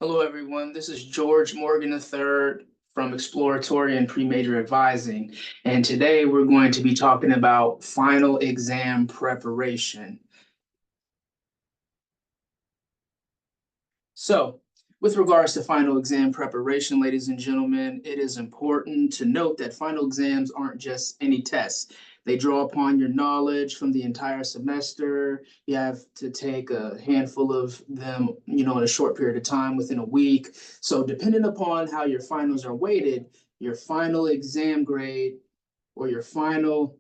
Hello, everyone. This is George Morgan III from Exploratory and Pre-Major Advising. And today we're going to be talking about final exam preparation. So, with regards to final exam preparation, ladies and gentlemen, it is important to note that final exams aren't just any tests. They draw upon your knowledge from the entire semester. You have to take a handful of them, in a short period of time within a week. So depending upon how your finals are weighted, your final exam grade or your final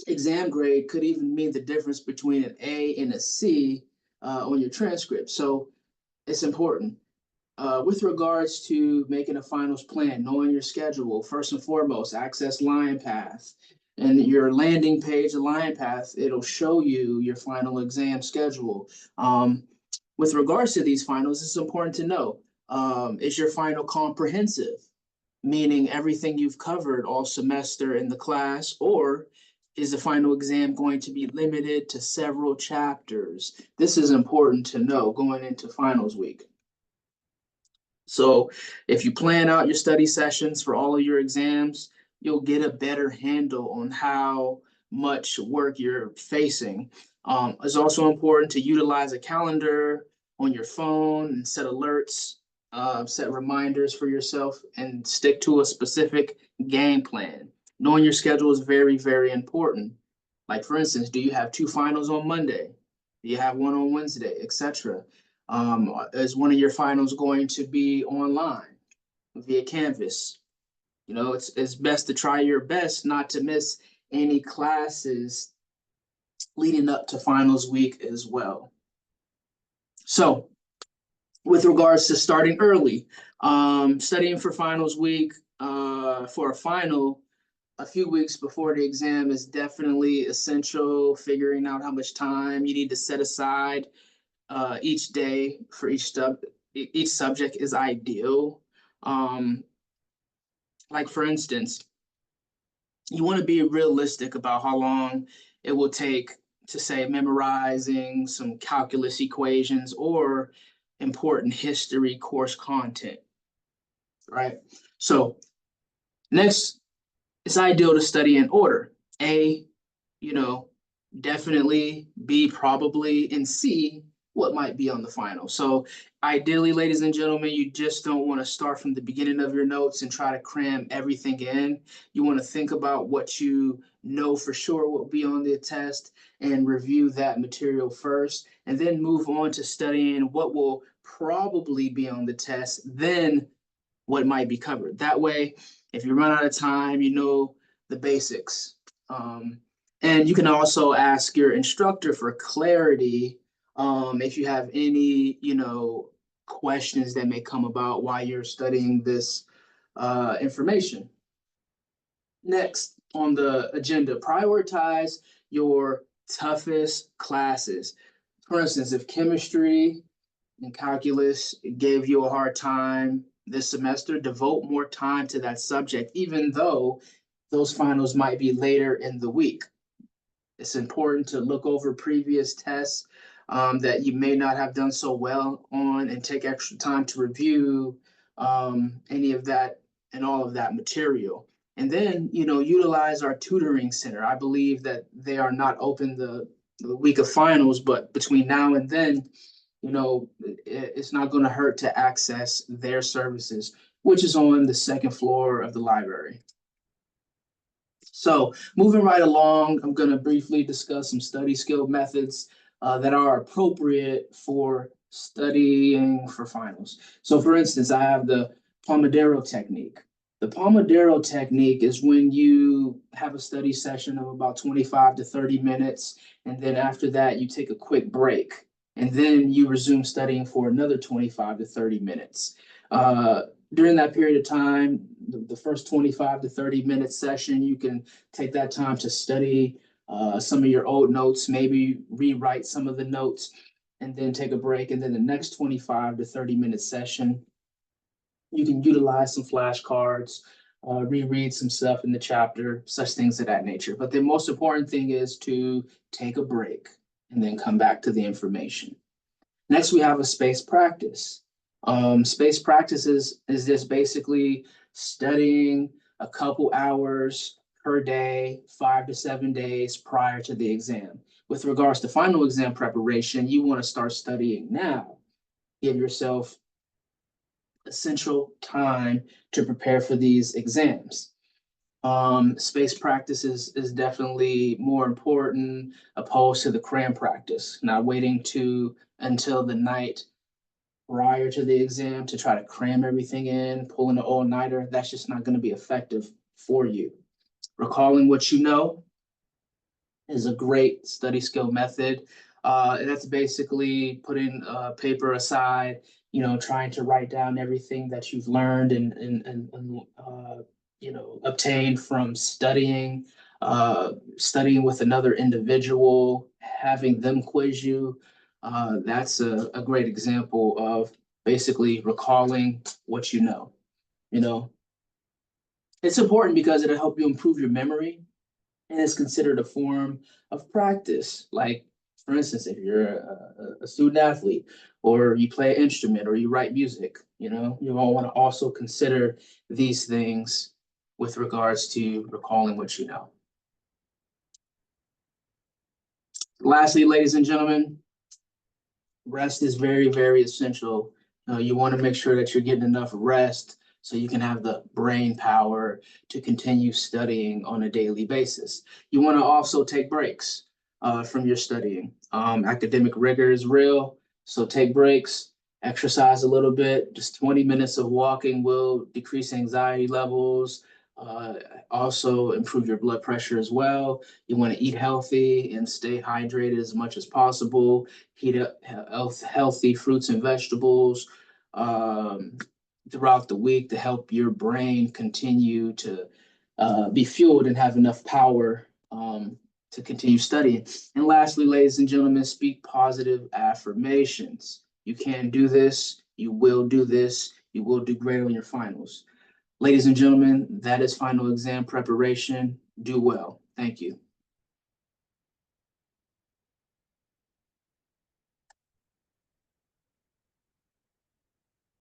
exam grade could even mean the difference between an A and a C on your transcript. So it's important. With regards to making a finals plan, knowing your schedule, first and foremost, access LionPath. And your landing page of LionPath, it'll show you your final exam schedule. With regards to these finals, it's important to know, is your final comprehensive, meaning everything you've covered all semester in the class, or is the final exam going to be limited to several chapters? This is important to know going into finals week. So if you plan out your study sessions for all of your exams, you'll get a better handle on how much work you're facing. It's also important to utilize a calendar on your phone and set alerts, set reminders for yourself, and stick to a specific game plan. Knowing your schedule is very, very important. Like, for instance, do you have 2 finals on Monday? Do you have 1 on Wednesday, etc.? Is one of your finals going to be online via Canvas? It's best to try your best not to miss any classes leading up to finals week as well. So with regards to starting early, studying for finals week, for a final a few weeks before the exam is definitely essential. Figuring out how much time you need to set aside each day for each subject is ideal. Like, for instance, you want to be realistic about how long it will take to, say, memorizing some calculus equations or important history course content, right? So next, it's ideal to study in order. A, definitely, B, probably, and C, what might be on the final. So ideally, ladies and gentlemen, you just don't want to start from the beginning of your notes and try to cram everything in. You want to think about what you know for sure will be on the test and review that material first, and then move on to studying what will probably be on the test, then what might be covered. That way, if you run out of time, you know the basics. And you can also ask your instructor for clarity if you have any, questions that may come about while you're studying this information. Next on the agenda, prioritize your toughest classes. For instance, if chemistry and calculus gave you a hard time this semester, devote more time to that subject, even though those finals might be later in the week. It's important to look over previous tests that you may not have done so well on and take extra time to review any of that and all of that material. And then, utilize our tutoring center. I believe that they are not open the week of finals, but between now and then, it's not going to hurt to access their services, which is on the 2nd floor of the library. So moving right along, I'm going to briefly discuss some study skill methods that are appropriate for studying for finals. So for instance, I have the Pomodoro technique. The Pomodoro technique is when you have a study session of about 25 to 30 minutes, and then after that, you take a quick break, and then you resume studying for another 25 to 30 minutes. During that period of time, the first 25 to 30-minute session, you can take that time to study some of your old notes, maybe rewrite some of the notes, and then take a break. And then the next 25 to 30-minute session, you can utilize some flashcards, reread some stuff in the chapter, such things of that nature. But the most important thing is to take a break and then come back to the information. Next, we have a space practice. Space practices is just basically studying a couple hours per day, 5 to 7 days prior to the exam. With regards to final exam preparation, you want to start studying now. Give yourself essential time to prepare for these exams. Space practice is definitely more important opposed to the cram practice, not waiting until the night prior to the exam to try to cram everything in, pulling an all-nighter. That's just not going to be effective for you. Recalling what you know is a great study skill method. And that's basically putting paper aside, trying to write down everything that you've learned and obtained from studying with another individual, having them quiz you. That's a great example of basically recalling what you know. You know, it's important because it'll help you improve your memory, and it's considered a form of practice. Like, for instance, if you're a student athlete, or you play an instrument, or you write music, you all want to also consider these things with regards to recalling what you know. Lastly, ladies and gentlemen, rest is very, very essential. You want to make sure that you're getting enough rest so you can have the brain power to continue studying on a daily basis. You want to also take breaks from your studying. Academic rigor is real, so take breaks, exercise a little bit. Just 20 minutes of walking will decrease anxiety levels, uh, also improve your blood pressure as well. You want to eat healthy and stay hydrated as much as possible. Eat healthy fruits and vegetables throughout the week to help your brain continue to be fueled and have enough power to continue studying. And lastly, ladies and gentlemen, speak positive affirmations. You can do this. You will do this. You will do great on your finals. Ladies and gentlemen, that is final exam preparation. Do well. Thank you.